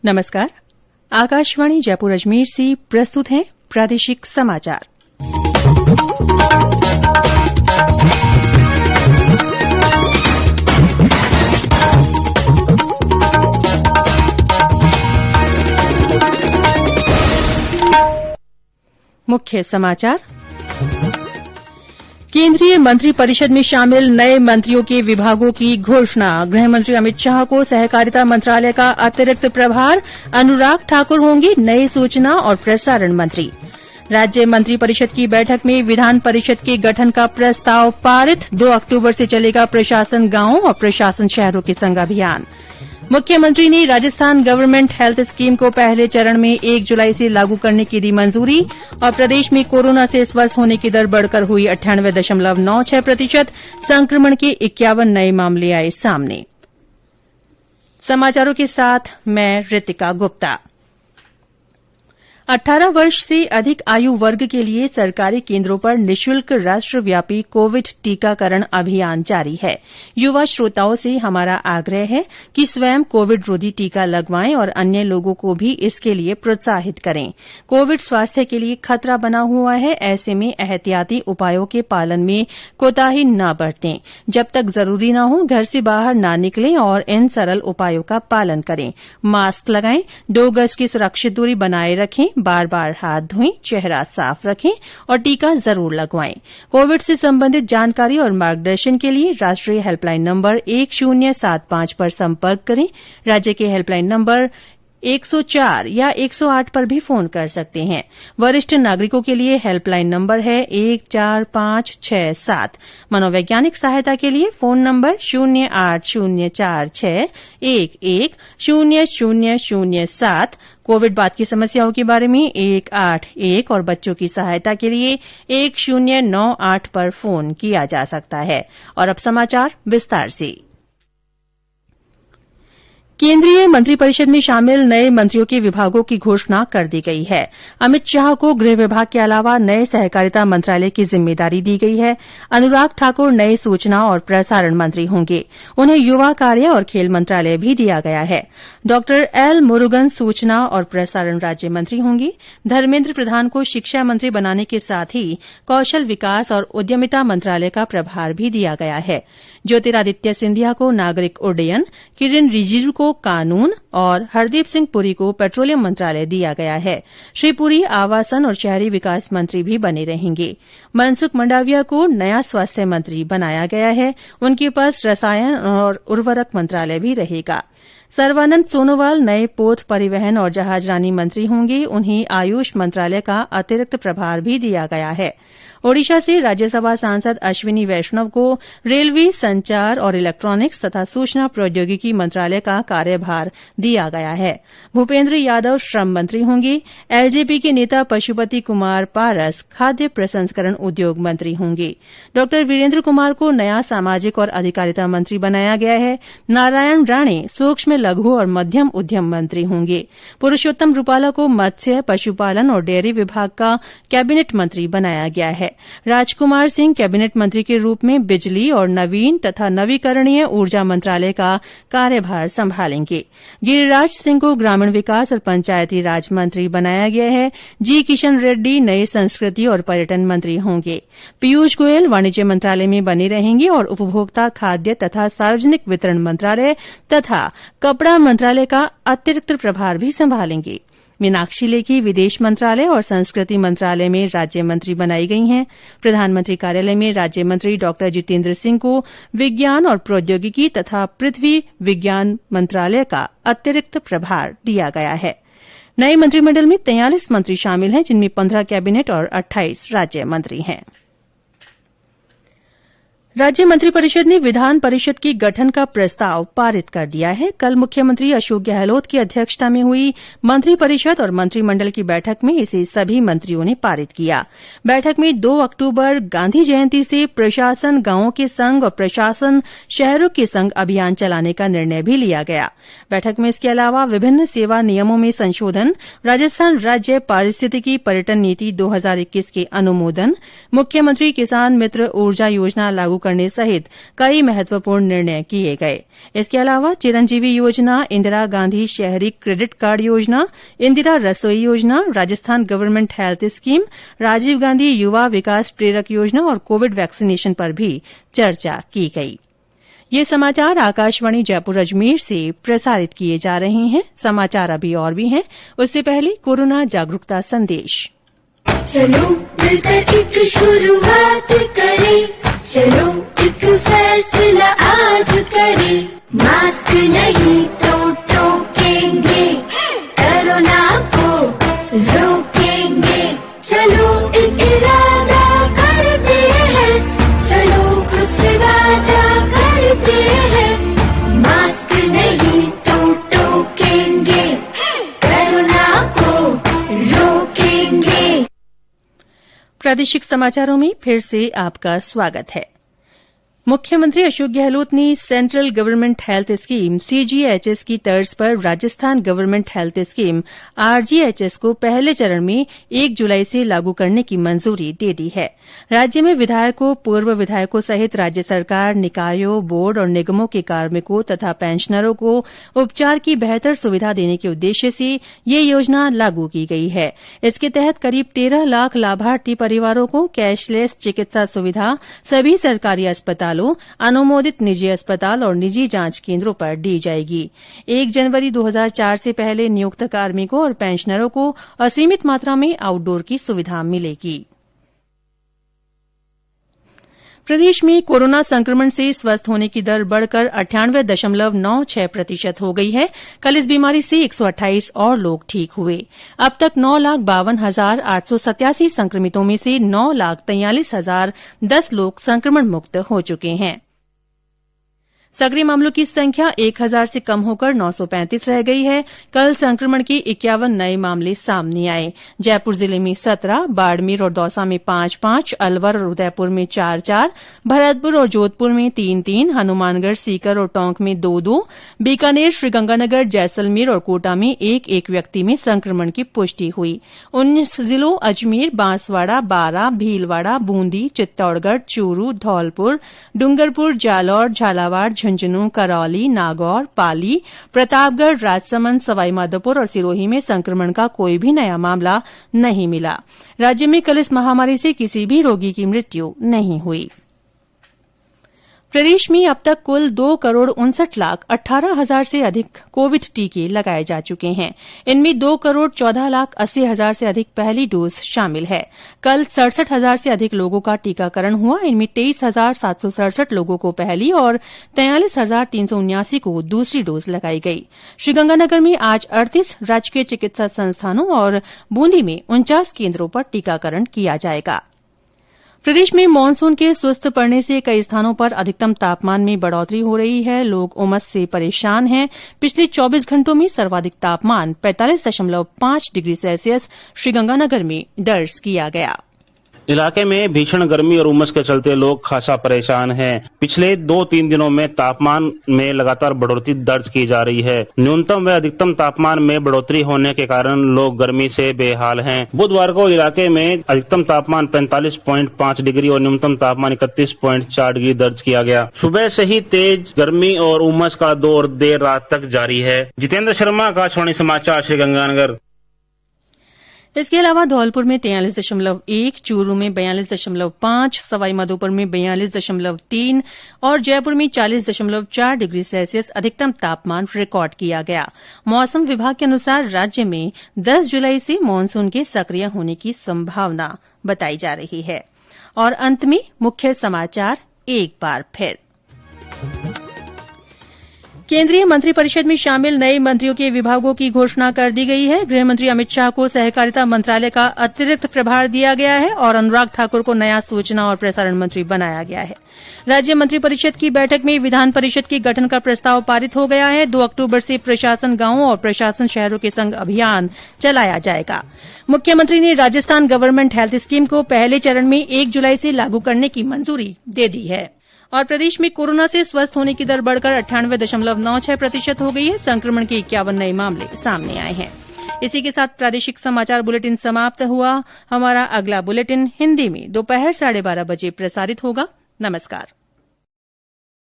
नमस्कार। आकाशवाणी जयपुर अजमेर से प्रस्तुत हैं प्रादेशिक समाचार। मुख्य समाचार। केंद्रीय मंत्रिपरिषद में शामिल नए मंत्रियों के विभागों की घोषणा। गृहमंत्री अमित शाह को सहकारिता मंत्रालय का अतिरिक्त प्रभार। अनुराग ठाकुर होंगे नए सूचना और प्रसारण मंत्री। राज्य मंत्रिपरिषद की बैठक में विधान परिषद के गठन का प्रस्ताव पारित। 2 अक्टूबर से चलेगा प्रशासन गांवों और प्रशासन शहरों के संग अभियान। मुख्यमंत्री ने राजस्थान गवर्नमेंट हेल्थ स्कीम को पहले चरण में 1 जुलाई से लागू करने की दी मंजूरी। और प्रदेश में कोरोना से स्वस्थ होने की दर बढ़कर हुई 98.96%। संक्रमण के 51 नए मामले आए सामने। समाचारों के साथ मैं ऋतिका गुप्ता। 18 वर्ष से अधिक आयु वर्ग के लिए सरकारी केंद्रों पर निःशुल्क राष्ट्रव्यापी कोविड टीकाकरण अभियान जारी है। युवा श्रोताओं से हमारा आग्रह है कि स्वयं कोविड रोधी टीका लगवाएं और अन्य लोगों को भी इसके लिए प्रोत्साहित करें। कोविड स्वास्थ्य के लिए खतरा बना हुआ है, ऐसे में एहतियाती उपायों के पालन में कोताही न बरतें। जब तक जरूरी न हो घर से बाहर न निकलें और इन सरल उपायों का पालन करें। मास्क लगाएं, 2 गज की सुरक्षित दूरी बनाए रखें, बार बार हाथ धोएं, चेहरा साफ रखें और टीका जरूर लगवाएं। कोविड से संबंधित जानकारी और मार्गदर्शन के लिए राष्ट्रीय हेल्पलाइन नंबर 1075 पर संपर्क करें। राज्य के हेल्पलाइन नंबर 104 या 108 पर भी फोन कर सकते हैं। वरिष्ठ नागरिकों के लिए हेल्पलाइन नंबर है 14567। मनोवैज्ञानिक सहायता के लिए फोन नंबर 08046110007। कोविड बाद की समस्याओं के बारे में 181 और बच्चों की सहायता के लिए 1098 पर फोन किया जा सकता है। और अब समाचार विस्तार से। केंद्रीय मंत्रिपरिषद में शामिल नए मंत्रियों के विभागों की घोषणा कर दी गई है। अमित शाह को गृह विभाग के अलावा नए सहकारिता मंत्रालय की जिम्मेदारी दी गई है। अनुराग ठाकुर नए सूचना और प्रसारण मंत्री होंगे। उन्हें युवा कार्य और खेल मंत्रालय भी दिया गया है। डॉ एल मुरुगन सूचना और प्रसारण राज्य मंत्री होंगे। धर्मेंद्र प्रधान को शिक्षा मंत्री बनाने के साथ ही कौशल विकास और उद्यमिता मंत्रालय का प्रभार भी दिया गया है। ज्योतिरादित्य सिंधिया को नागरिक उड्डयन, किरेन रिजिजू को कानून और हरदीप सिंह पुरी को पेट्रोलियम मंत्रालय दिया गया है। श्री पुरी आवासन और शहरी विकास मंत्री भी बने रहेंगे। मनसुख मंडाविया को नया स्वास्थ्य मंत्री बनाया गया है। उनके पास रसायन और उर्वरक मंत्रालय भी रहेगा। सर्बानंद सोनोवाल नए पोत परिवहन और जहाजरानी मंत्री होंगे। उन्हें आयुष मंत्रालय का अतिरिक्त प्रभार भी दिया गया है। ओडिशा से राज्यसभा सांसद अश्विनी वैष्णव को रेलवे, संचार और इलेक्ट्रॉनिक्स तथा सूचना प्रौद्योगिकी मंत्रालय का कार्यभार दिया गया है। भूपेंद्र यादव श्रम मंत्री होंगे। एलजेपी के नेता पशुपति कुमार पारस खाद्य प्रसंस्करण उद्योग मंत्री होंगे। डॉ वीरेंद्र कुमार को नया सामाजिक और अधिकारिता मंत्री बनाया गया है। नारायण राणे सूक्ष्म, लघु और मध्यम उद्यम मंत्री होंगे। पुरुषोत्तम रूपाला को मत्स्य, पशुपालन और डेयरी विभाग का कैबिनेट मंत्री बनाया गया है। राजकुमार सिंह कैबिनेट मंत्री के रूप में बिजली और नवीन तथा नवीकरणीय ऊर्जा मंत्रालय का कार्यभार संभालेंगे। गिरिराज सिंह को ग्रामीण विकास और पंचायती राज मंत्री बनाया गया है। जी किशन रेड्डी नए संस्कृति और पर्यटन मंत्री होंगे। पीयूष गोयल वाणिज्य मंत्रालय में बने रहेंगे और उपभोक्ता, खाद्य तथा सार्वजनिक वितरण मंत्रालय तथा कपड़ा मंत्रालय का अतिरिक्त प्रभार भी संभालेंगे। मीनाक्षी लेखी विदेश मंत्रालय और संस्कृति मंत्रालय में राज्य मंत्री बनाई गई हैं। प्रधानमंत्री कार्यालय में राज्य मंत्री डॉ जितेंद्र सिंह को विज्ञान और प्रौद्योगिकी तथा पृथ्वी विज्ञान मंत्रालय का अतिरिक्त प्रभार दिया गया है। नए मंत्रिमंडल में 43 मंत्री शामिल हैं, जिनमें 15 कैबिनेट और 28 राज्य मंत्री हैं। राज्य मंत्रिपरिषद ने विधान परिषद के गठन का प्रस्ताव पारित कर दिया है। कल मुख्यमंत्री अशोक गहलोत की अध्यक्षता में हुई मंत्रिपरिषद और मंत्रिमंडल की बैठक में इसे सभी मंत्रियों ने पारित किया। बैठक में 2 अक्टूबर गांधी जयंती से प्रशासन गांवों के संग और प्रशासन शहरों के संग अभियान चलाने का निर्णय भी लिया गया। बैठक में इसके अलावा विभिन्न सेवा नियमों में संशोधन, राजस्थान राज्य पारिस्थितिकी पर्यटन नीति 2021 के अनुमोदन, मुख्यमंत्री किसान मित्र ऊर्जा योजना लागू करने सहित कई महत्वपूर्ण निर्णय किए गए। इसके अलावा चिरंजीवी योजना, इंदिरा गांधी शहरी क्रेडिट कार्ड योजना, इंदिरा रसोई योजना, Rajasthan government health scheme, Rajiv Gandhi युवा विकास प्रेरक योजना और कोविड वैक्सीनेशन पर भी चर्चा की गई। ये समाचार आकाशवाणी जयपुर अजमेर से प्रसारित किए जा रहे हैं। समाचार अभी और भी हैं, उससे पहले कोरोना जागरूकता संदेश। चलो मिलकर एक शुरुआत करें, चलो एक फैसला आज करें, मास्क नहीं तो टोकेंगे, कोरोना को रोकेंगे, चलो एक इरादा करते हैं, चलो कुछ वादा करते हैं, मास्क नहीं तो टोकेंगे, कोरोना को रोकेंगे। प्रादेशिक समाचारों में फिर से आपका स्वागत है। मुख्यमंत्री अशोक गहलोत ने central government health scheme CGHS की तर्ज पर Rajasthan government health scheme RGHS को पहले चरण में 1 जुलाई से लागू करने की मंजूरी दे दी है। राज्य में विधायकों, पूर्व विधायकों सहित राज्य सरकार, निकायों, बोर्ड और निगमों के कार्मिकों तथा पेंशनरों को उपचार की बेहतर सुविधा देने के उद्देश्य से ये योजना लागू की गई है। इसके तहत करीब 13 लाख लाभार्थी परिवारों को कैशलेस चिकित्सा सुविधा सभी सरकारी अस्पतालों, अनुमोदित निजी अस्पताल और निजी जांच केंद्रों पर दी जाएगी। 1 जनवरी 2004 से पहले नियुक्त कार्मिकों और पेंशनरों को असीमित मात्रा में आउटडोर की सुविधा मिलेगी। प्रदेश में कोरोना संक्रमण से स्वस्थ होने की दर बढ़कर 98.96% हो गई है। कल इस बीमारी से 128 और लोग ठीक हुए। अब तक 9,52,887 संक्रमितों में से 9,43,010 लोग संक्रमण मुक्त हो चुके हैं। सक्रिय मामलों की संख्या 1,000 से कम होकर 935 रह गई है। कल संक्रमण के 51 नए मामले सामने आए। जयपुर जिले में 17, बाड़मेर और दौसा में 5-5, अलवर और उदयपुर में 4-4, भरतपुर और जोधपुर में 3-3, हनुमानगढ़, सीकर और टोंक में 2-2, बीकानेर, श्रीगंगानगर, जैसलमेर और कोटा में 1-1 व्यक्ति में संक्रमण की पुष्टि हुई। 19 जिलों अजमेर, बांसवाड़ा, बारां, भीलवाड़ा, बूंदी, चित्तौड़गढ़, चूरू, धौलपुर, डूंगरपुर, जालौर, झालावाड़, झुंझुनूं, करौली, नागौर, पाली, प्रतापगढ़, राजसमंद, सवाईमाधोपुर और सिरोही में संक्रमण का कोई भी नया मामला नहीं मिला। राज्य में कल इस महामारी से किसी भी रोगी की मृत्यु नहीं हुई। प्रदेश में अब तक कुल 2,59,18,000 से अधिक कोविड टीके लगाए जा चुके हैं। इनमें 2,14,80,000 से अधिक पहली डोज शामिल है। कल 67,000 से अधिक लोगों का टीकाकरण हुआ। इनमें 23,767 लोगों को पहली और 43,379 को दूसरी डोज लगाई गई। श्रीगंगानगर में आज 38 राजकीय चिकित्सा संस्थानों और बूंदी में 49 केन्द्रों पर टीकाकरण किया जाएगा। प्रदेश में मानसून के सुस्त पड़ने से कई स्थानों पर अधिकतम तापमान में बढ़ोतरी हो रही है। लोग उमस से परेशान हैं। पिछले 24 घंटों में सर्वाधिक तापमान 45.5 डिग्री सेल्सियस श्रीगंगानगर में दर्ज किया गया। इलाके में भीषण गर्मी और उमस के चलते लोग खासा परेशान हैं। पिछले 2-3 दिनों में तापमान में लगातार बढ़ोतरी दर्ज की जा रही है। न्यूनतम व अधिकतम तापमान में बढ़ोतरी होने के कारण लोग गर्मी से बेहाल हैं। बुधवार को इलाके में अधिकतम तापमान 45.5 डिग्री और न्यूनतम तापमान 31.4 डिग्री दर्ज किया गया। सुबह से ही तेज गर्मी और उमस का दौर देर रात तक जारी है। जितेंद्र शर्मा, आकाशवाणी समाचार, श्रीगंगानगर। इसके अलावा धौलपुर में 43.1, चूरू में 42.5, सवाईमाधोपुर में 42.3 और जयपुर में 40.4 डिग्री सेल्सियस अधिकतम तापमान रिकॉर्ड किया गया। मौसम विभाग के अनुसार राज्य में 10 जुलाई से मानसून के सक्रिय होने की संभावना बताई जा रही है। और अंत में मुख्य समाचार एक बार फिर। केंद्रीय मंत्रिपरिषद में शामिल नए मंत्रियों के विभागों की घोषणा कर दी गई है। गृहमंत्री अमित शाह को सहकारिता मंत्रालय का अतिरिक्त प्रभार दिया गया है और अनुराग ठाकुर को नया सूचना और प्रसारण मंत्री बनाया गया है। राज्य मंत्रिपरिषद की बैठक में विधान परिषद के गठन का प्रस्ताव पारित हो गया है। 2 अक्टूबर से प्रशासन गांवों और प्रशासन शहरों के संग अभियान चलाया जाएगा। मुख्यमंत्री ने राजस्थान गवर्नमेंट हेल्थ स्कीम को पहले चरण में 1 जुलाई से लागू करने की मंजूरी दे दी है। और प्रदेश में कोरोना से स्वस्थ होने की दर बढ़कर 98.96% हो गई है। संक्रमण के 51 नए मामले सामने आए हैं। इसी के साथ प्रादेशिक समाचार बुलेटिन समाप्त हुआ। हमारा अगला बुलेटिन हिन्दी में दोपहर 12:30 बजे प्रसारित होगा। नमस्कार।